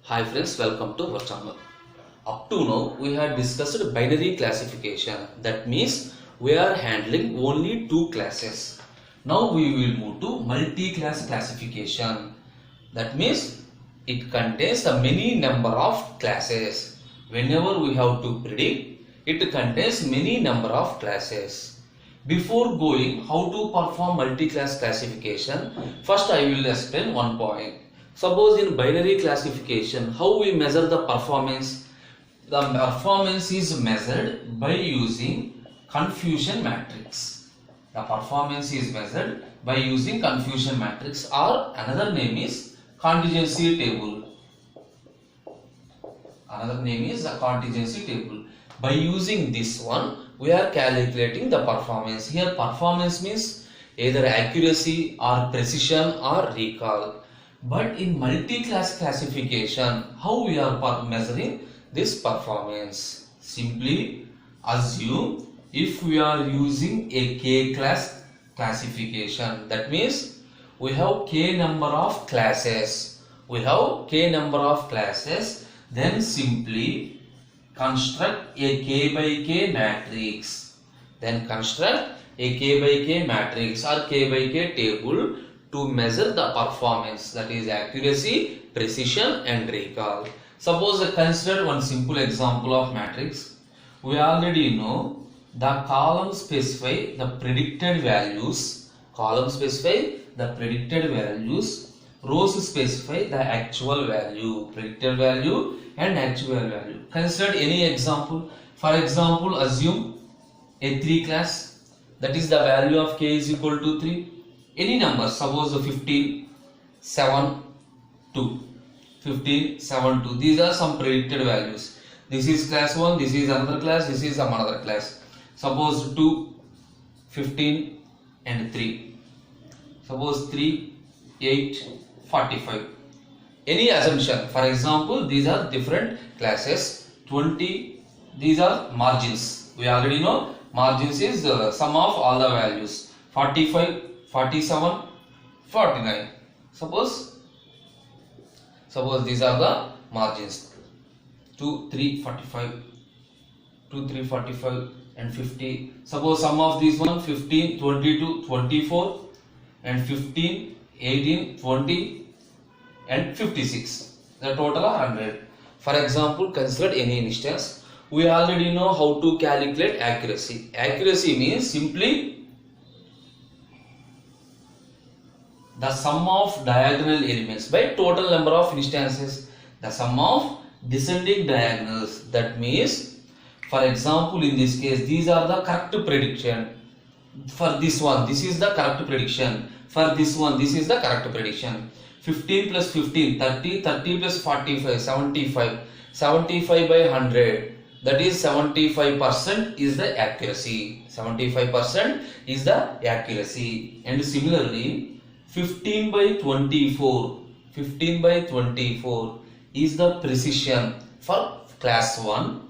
Hi friends, welcome to our channel. Up to now, we had discussed binary classification. That means we are handling only two classes. Now we will move to multi-class classification. That means it contains a many number of classes. Whenever we have to predict, it contains many number of classes. Before going how to perform multi-class classification, first I will explain one point. Suppose in binary classification, how we measure the performance? The performance is measured by using confusion matrix. The performance is measured by using confusion matrix, or another name is contingency table. Another name is a contingency table. By using this one, we are calculating the performance. Here performance means either accuracy or precision or recall. But in multi-class classification, how we are measuring this performance? Simply assume if we are using a k-class classification, that means we have k number of classes. Then simply construct a k by k matrix. Then construct a k by k matrix or k by k table to measure the performance, that is accuracy, precision and recall. Suppose consider one simple example of matrix. We already know the column specify the predicted values, rows specify the actual value, predicted value and actual value. Consider any example. For example, assume a 3 class, that is the value of k is equal to 3. Any number, suppose 15, 7, 2. 15, 7, 2. These are some predicted values. This is class 1, this is another class, this is some another class. Suppose 2, 15 and 3. Suppose 3, 8, 45. Any assumption. For example, these are different classes. 20, these are margins. We already know margins is the sum of all the values. 45, 47, 49. Suppose these are the margins. 2, 3, 45, 2, 3, 45 and 50. Suppose sum of these one 15, 22, 24 and 15, 18, 20 and 56. The total are 100. For example, consider any instance. We already know how to calculate accuracy. Accuracy means simply the sum of diagonal elements by total number of instances, the sum of descending diagonals. That means, for example, in this case, these are the correct prediction. For this one, this is the correct prediction. For this one, this is the correct prediction. 15 plus 15, 30, 30 plus 45, 75, 75 by 100. That is 75% is the accuracy. 75% is the accuracy. And similarly, 15 by 24 is the precision for class 1.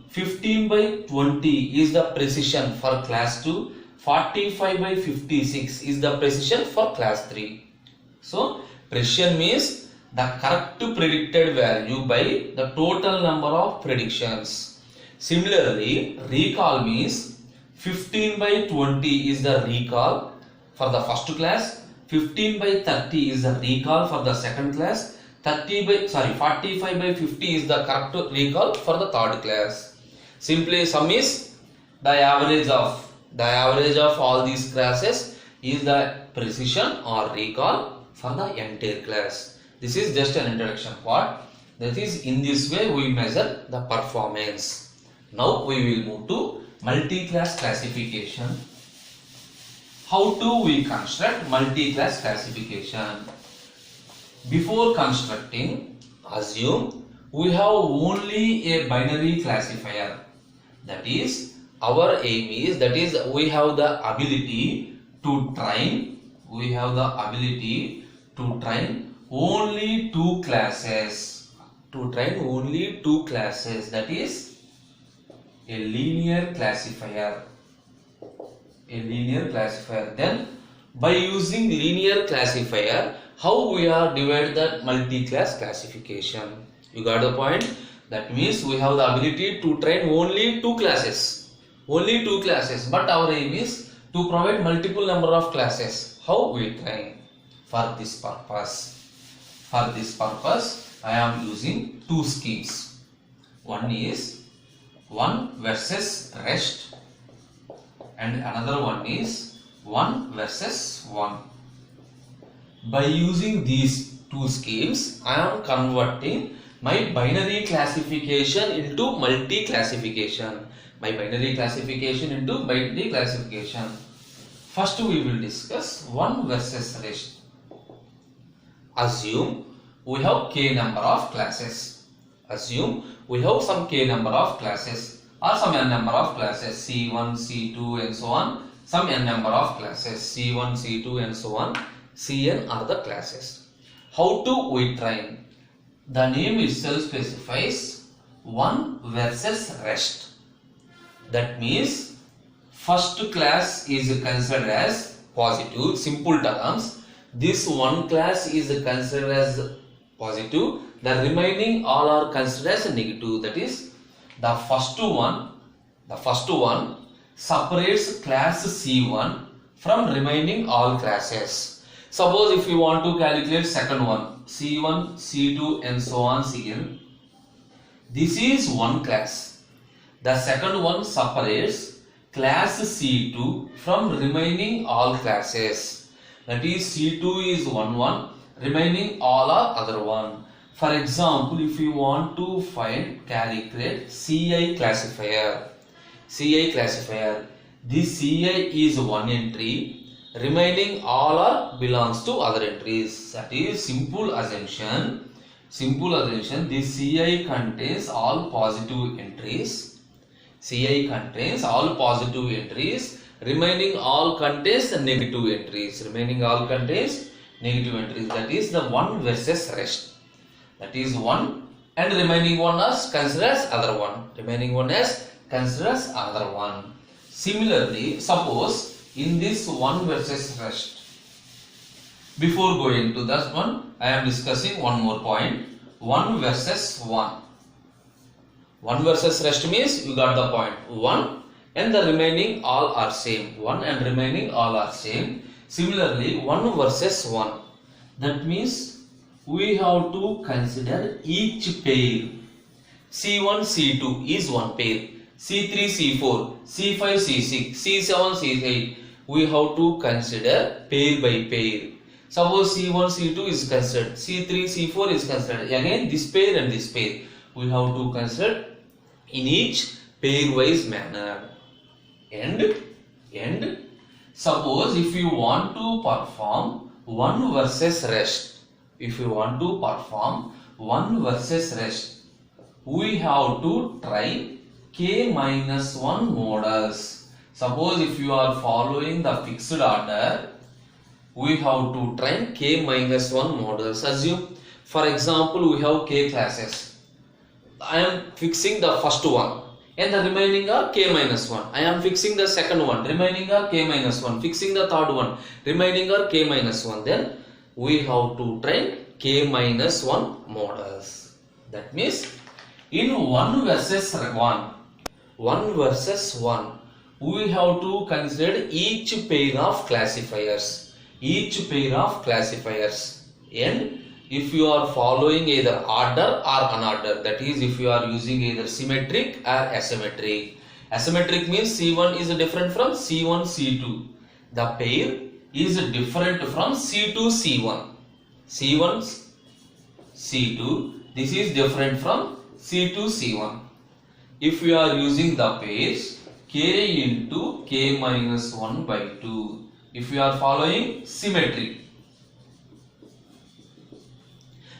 15 by 20 is the precision for class 2. 45 by 56 is the precision for class 3. So precision means the correct predicted value by the total number of predictions. Similarly, recall means 15 by 20 is the recall for the first class, 15 by 30 is the recall for the second class, 45 by 50 is the correct recall for the third class. Simply sum is the average of all these classes is the precision or recall for the entire class. This is just an introduction part. That is, in this way we measure the performance. Now we will move to multi-class classification. How do we construct multi-class classification? Before constructing, assume we have only a binary classifier. That is, our aim is, we have the ability to train only two classes. That is a linear classifier. Then by using linear classifier, how we are divided the multi-class classification. You got the point? That means we have the ability to train only two classes. Only two classes. But our aim is to provide multiple number of classes. How we train? For this purpose. For this purpose, I am using two schemes. One is 1 versus rest and another one is 1 versus 1. By using these two schemes, I am converting my binary classification into multi-classification. My binary classification into multi-classification. First we will discuss 1 versus rest. Assume we have k number of classes. Assume we have some k number of classes or some n number of classes, C1, C2 and so on. Some n number of classes, C1, C2 and so on. Cn are the classes. How to we train? The name itself specifies 1 versus rest. That means first class is considered as positive, simple terms. This one class is considered as positive. The remaining all are considered as negative. That is, the first one separates class C1 from remaining all classes. Suppose if you want to calculate second one, C1, C2 and so on Cn. This is one class. The second one separates class C2 from remaining all classes. That is, C2 is one, remaining all are other one. For example, if you want to calculate Ci classifier. This Ci is one entry, remaining all are belongs to other entries. That is simple assumption. This Ci contains all positive entries. Remaining all contains negative entries. That is the 1 versus rest. That is 1 and remaining one as considered as other one. Similarly, suppose in this 1 versus rest. Before going to that one, I am discussing one more point. 1 versus 1. 1 versus rest means you got the point. 1 and the remaining all are same. 1 and remaining all are same. Similarly, 1 versus 1. That means we have to consider each pair. C1, C2 is one pair. C3, C4, C5, C6, C7, C8. We have to consider pair by pair. Suppose C1, C2 is considered. C3, C4 is considered. Again, this pair and this pair. We have to consider in each pair-wise manner. And suppose if you want to perform 1 versus rest. We have to try k minus 1 models. Suppose if you are following the fixed order, we have to train k minus 1 models. Assume, for example, we have k classes. I am fixing the first one and the remaining are k minus 1. I am fixing the second one, remaining are k minus 1. Fixing the third one, remaining are k minus 1. Then we have to train k minus 1 models. That means in 1 versus 1, we have to consider each pair of classifiers. And if you are following either order or unordered, that is if you are using either symmetric or asymmetric. Asymmetric means C1 is different from C1, C2. The pair is different from C2, C1. C1, C2, this is different from C2, C1. If you are using the pairs k into k minus 1 by 2. If you are following symmetry,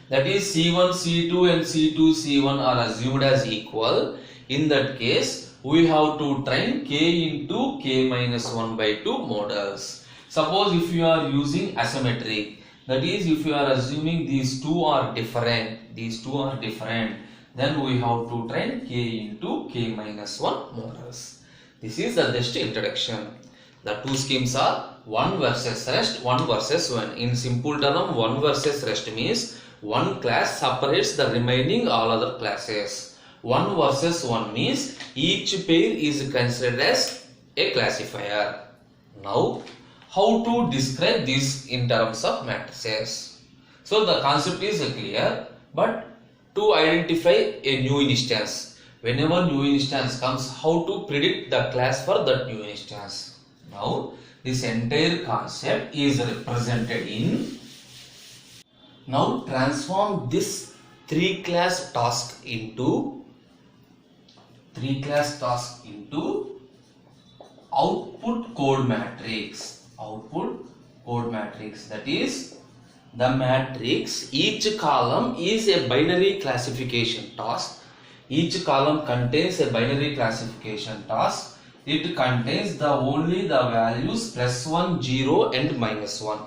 that is C1, C2 and C2, C1 are assumed as equal. In that case, we have to train k into k minus 1 by 2 models. Suppose if you are using asymmetric, that is if you are assuming these two are different, then we have to train k into k minus 1 models. This is the just introduction. The two schemes are 1 versus rest, 1 versus 1. In simple term, 1 versus rest means one class separates the remaining all other classes. 1 versus 1 means each pair is considered as a classifier. Now, how to describe this in terms of matrices? So, the concept is clear, but to identify a new instance, whenever new instance comes, how to predict the class for that new instance? Now, this entire concept is represented in. Now, transform this 3 class task into output code matrix. Output code matrix, that is the matrix, each column is a binary classification task. Each column contains a binary classification task. It contains only the values +1, 0 and -1.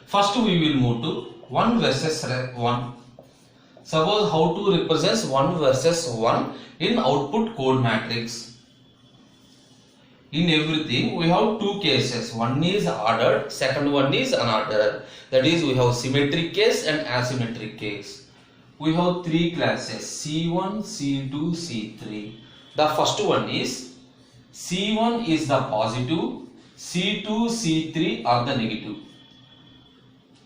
First we will move to 1 versus 1. Suppose how to represent 1 versus 1 in output code matrix. In everything we have two cases. One is ordered, second one is unordered. That is, we have symmetric case and asymmetric case. We have 3 classes, C1, C2, C3. The first one is C1 is the positive, C2, C3 are the negative.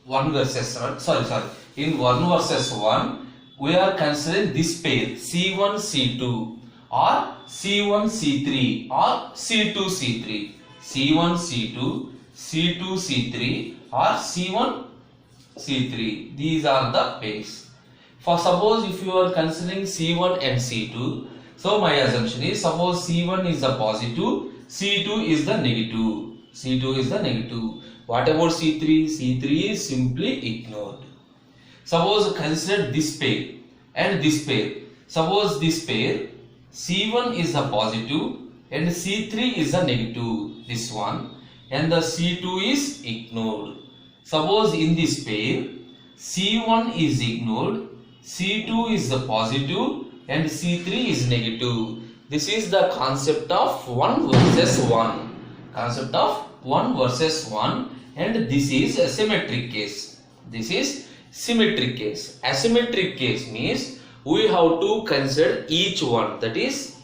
1 versus 1, in 1 versus 1 we are considering this pair C1, C2 or C1, C3 or C2, C3. C1, C2, C2, C3 or C1, C3. These are the pairs. For suppose if you are considering C1 and C2, so my assumption is suppose C1 is the positive, C2 is the negative. C2 is the negative. What about C3? C3 is simply ignored. Suppose consider this pair and this pair. Suppose this pair C1 is the positive and C3 is the negative. This one, and the C2 is ignored. Suppose in this pair C1 is ignored, C2 is the positive and C3 is negative. This is the concept of 1 versus 1. Concept of 1 versus 1, and this is a symmetric case. This is symmetric case. Asymmetric case means we have to consider each one, that is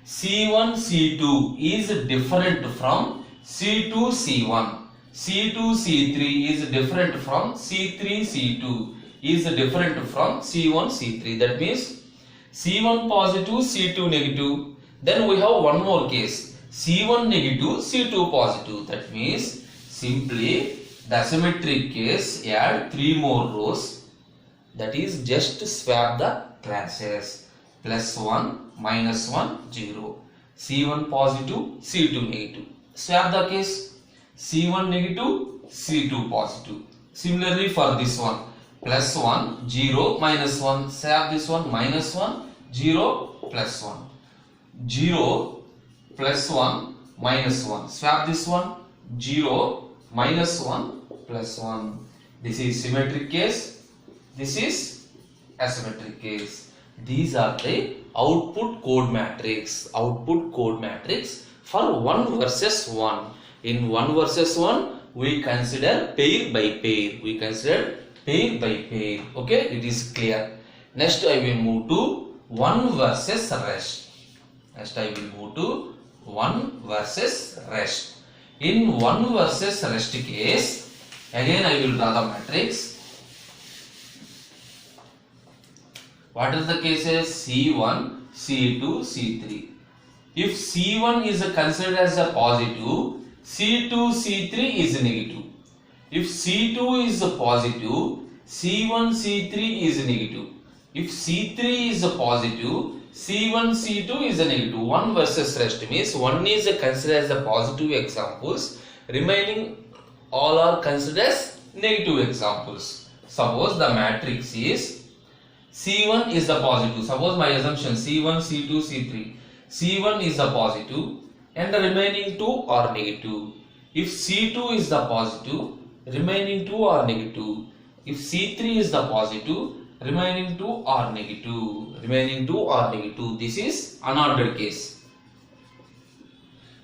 C1, C2 is different from C2, C1. C2, C3 is different from C3, C2 is different from C1, C3. That means C1 positive, C2 negative. Then we have one more case, C1 negative, C2 positive. That means simply the symmetric case, add 3 more rows. That is just swap the classes, +1, -1, 0. C1 positive, C2 negative. Swap the case, C1 negative, C2 positive. Similarly for this one, +1, 0, -1. Swap this one, -1, 0, +1. 0, +1, -1. Swap this one, 0, -1, +1. This is symmetric case. This is asymmetric case. These are the output code matrix. Output code matrix for 1 versus 1. In 1 versus 1, we consider pair by pair. We consider pair by pair. Okay, it is clear. Next, I will move to 1 versus rest. Next, I will move to 1 versus rest. In 1 versus rest case, again I will draw the matrix. What is the cases? C1, C2, C3. If C1 is considered as a positive, C2, C3 is negative. If C2 is positive, C1, C3 is negative. If C3 is positive, C1, C2 is a negative. 1 versus rest means 1 is considered as a positive examples, remaining all are considered as negative examples. Suppose the matrix is C1 is the positive. Suppose my assumption C1, C2, C3. C1 is the positive and the remaining 2 are negative. If C2 is the positive, remaining 2 are negative. If C3 is the positive, remaining 2 are negative. Remaining 2 are negative. This is unordered case.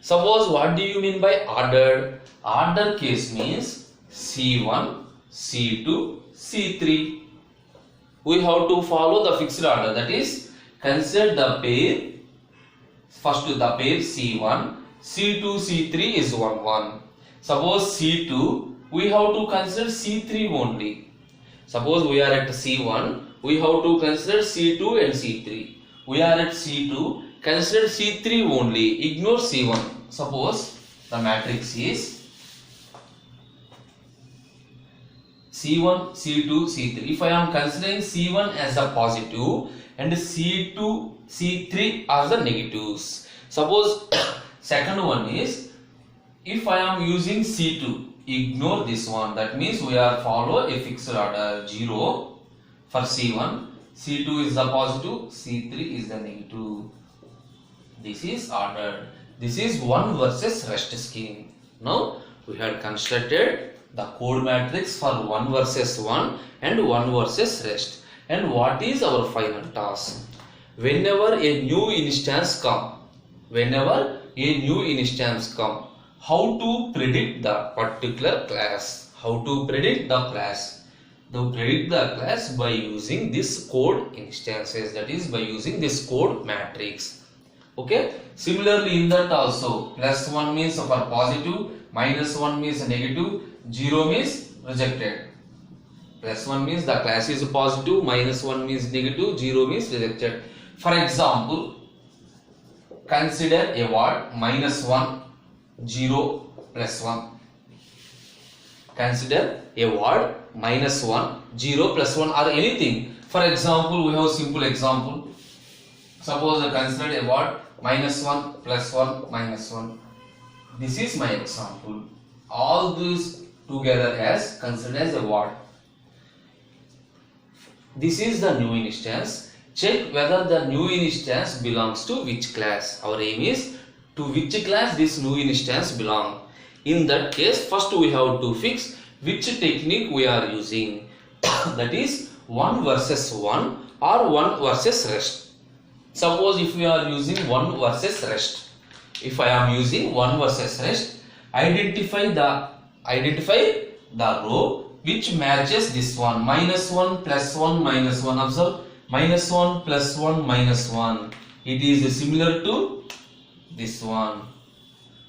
Suppose what do you mean by ordered? Ordered case means C1, C2, C3. We have to follow the fixed order, that is consider the pair. First the pair C1, C2, C3 is 1, 1. Suppose C2, we have to consider C3 only. Suppose we are at C1, we have to consider C2 and C3. We are at C2, consider C3 only, ignore C1. Suppose the matrix is C1, C2, C3. If I am considering C1 as a positive and C2, C3 as the negatives. Suppose second one is, if I am using C2, ignore this one. That means we are follow a fixed order 0 for C1. C2 is the positive, C3 is the negative. This is ordered. This is one versus rest scheme. Now we have constructed the code matrix for 1 versus 1 and 1 versus rest. And what is our final task? Whenever a new instance come, how to predict the particular class? How to predict the class? To predict the class by using this code instances, that is by using this code matrix. Okay. Similarly in that also, plus 1 means for positive, minus 1 means negative, 0 means rejected. Plus 1 means the class is positive, minus 1 means negative, 0 means rejected. For example, consider a word minus 1, 0, plus 1. Consider a word minus 1, 0, plus 1 or anything. For example, we have a simple example. Suppose I consider a word minus 1, plus 1, minus 1. This is my example. All these together as considered as a word. This is the new instance. Check whether the new instance belongs to which class. Our aim is to which class this new instance belongs. In that case, first we have to fix which technique we are using. That is 1 versus 1 or 1 versus rest. Suppose if we are using 1 versus rest. If I am using 1 versus rest, identify the row which matches this one. Minus 1, plus 1, minus 1. Observe. Minus 1, plus 1, minus 1. It is similar to this one.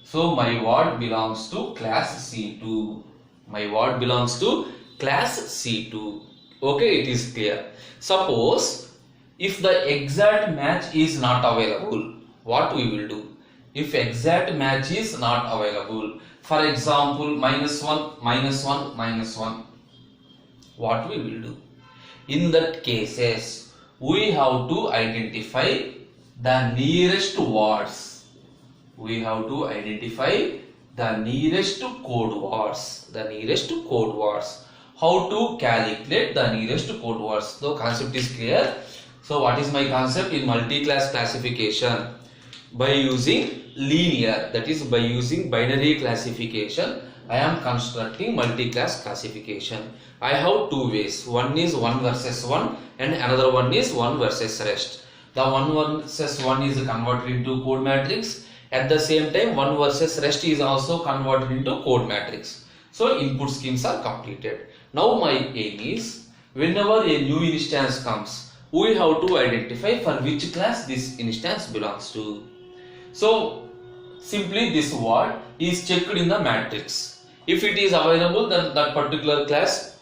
So my word belongs to class C2. My word belongs to class C2. Okay, it is clear. Suppose if the exact match is not available, what we will do? If exact match is not available, for example, minus 1, minus 1, minus 1, what we will do? In that cases, we have to identify the nearest words. We have to identify the nearest code words. How to calculate the nearest code words? The concept is clear. So what is my concept in multi-class classification? By using linear, that is by using binary classification, I am constructing multi-class classification. I have two ways. One is 1 versus 1 and another one is 1 versus rest. The 1 versus 1 is converted into code matrix. At the same time, 1 versus rest is also converted into code matrix. So input schemes are completed. Now my aim is, whenever a new instance comes, we have to identify for which class this instance belongs to. So simply this word is checked in the matrix. If it is available, then that particular class,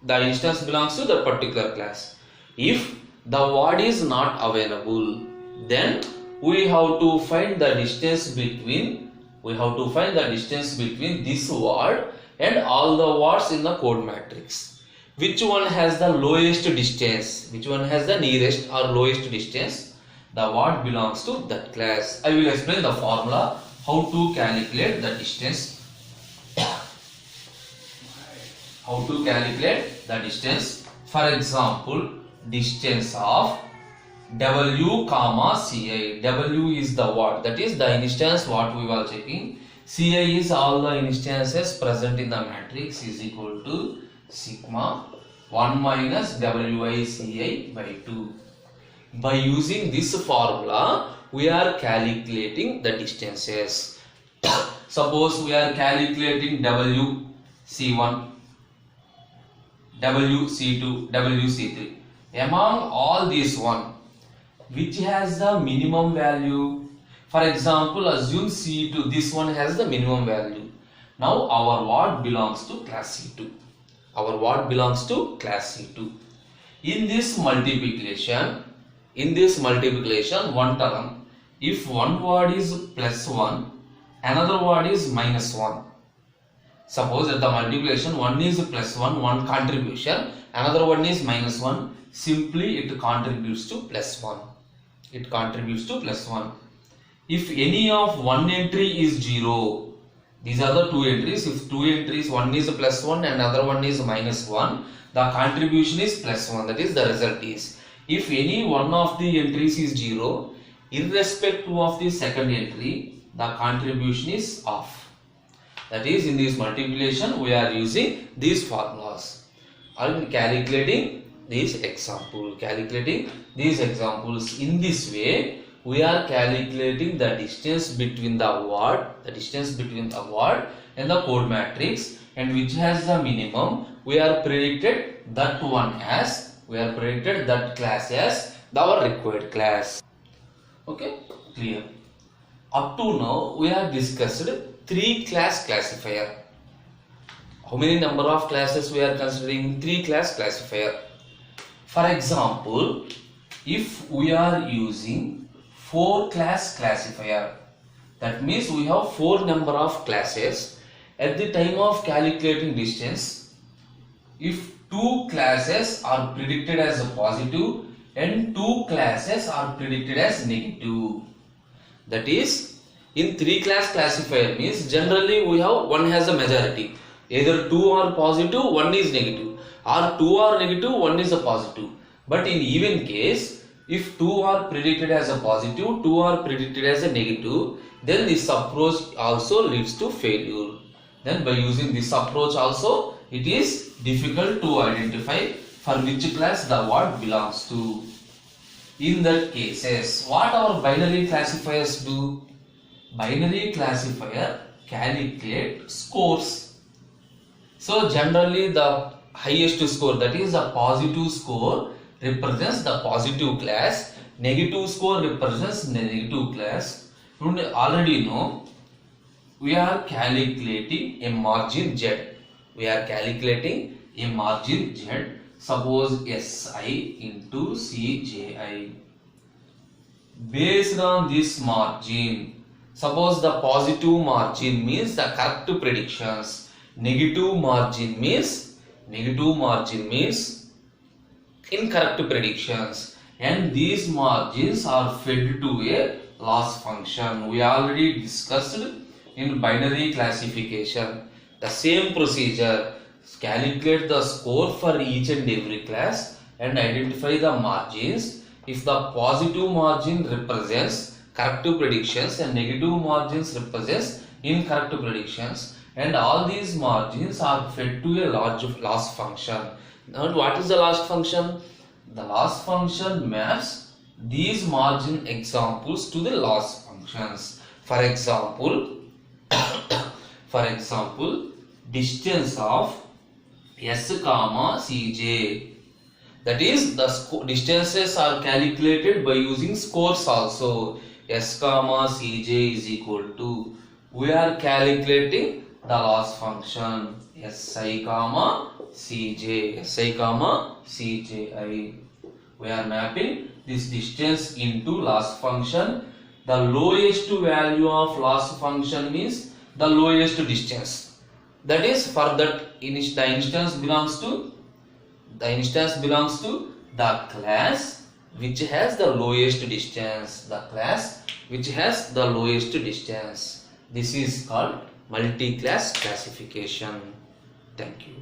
the instance belongs to that particular class. If the word is not available, then we have to find the distance between this word and all the words in the code matrix. Which one has the lowest distance? Which one has the nearest or lowest distance? The word belongs to that class. I will explain the formula how to calculate the distance. For example, distance of W comma Ci. W is the word, that is the instance what we were checking. Ci is all the instances present in the matrix, is equal to sigma 1 minus Wi Ci by 2. By using this formula, we are calculating the distances. Suppose we are calculating WC1, WC2, WC3. Among all these one, which has the minimum value? For example, assume C2, this one has the minimum value. Now our what belongs to class C2. Our what belongs to class C2. In this multiplication, one term, if one word is plus 1, another word is minus 1. Suppose at the multiplication, one is plus 1, one contribution, another one is minus 1. Simply it contributes to plus 1. It contributes to plus 1. If any of one entry is 0, these are the two entries. If two entries, one is plus 1 and another one is minus 1, the contribution is plus 1. That is the result is. If any one of the entries is 0, irrespective of the second entry, the contribution is off. That is, in this multiplication, we are using these formulas. And calculating these examples. In this way, we are calculating the distance between the word, and the code matrix, and which has the minimum. We are predicted that class as our required class. Okay, clear. Up to now, we have discussed 3 class classifier. How many number of classes we are considering? 3 class classifier. For example, if we are using 4 class classifier, that means we have 4 number of classes. At the time of calculating distance, if 2 classes are predicted as a positive and 2 classes are predicted as negative, that is, in 3 class classifier means generally we have one has a majority. Either 2 are positive, 1 is negative, or 2 are negative, 1 is a positive. But in even case, if 2 are predicted as a positive, 2 are predicted as a negative, then this approach also leads to failure. Then by using this approach also, it is difficult to identify for which class the word belongs to. In that cases, what our binary classifiers do? Binary classifier calculate scores. So generally the highest score, that is a positive score, represents the positive class, negative score represents the negative class. You already know we are calculating a margin Z. Suppose Si into Cji. Based on this margin, suppose the positive margin means the correct predictions, negative margin means incorrect predictions, and these margins are fed to a loss function. We already discussed in binary classification the same procedure. Calculate the score for each and every class and identify the margins. If the positive margin represents correct predictions and negative margins represents incorrect predictions, and all these margins are fed to a loss function. Now what is the loss function? The loss function maps these margin examples to the loss functions. For example, distance of S, Cj. That is, the distances are calculated by using scores also. S, Cj is equal to, we are calculating the loss function Si, Cji. We are mapping this distance into loss function. The lowest value of loss function means the lowest distance. That is, for that the instance belongs to the class which has the lowest distance. This is called multi-class classification. Thank you.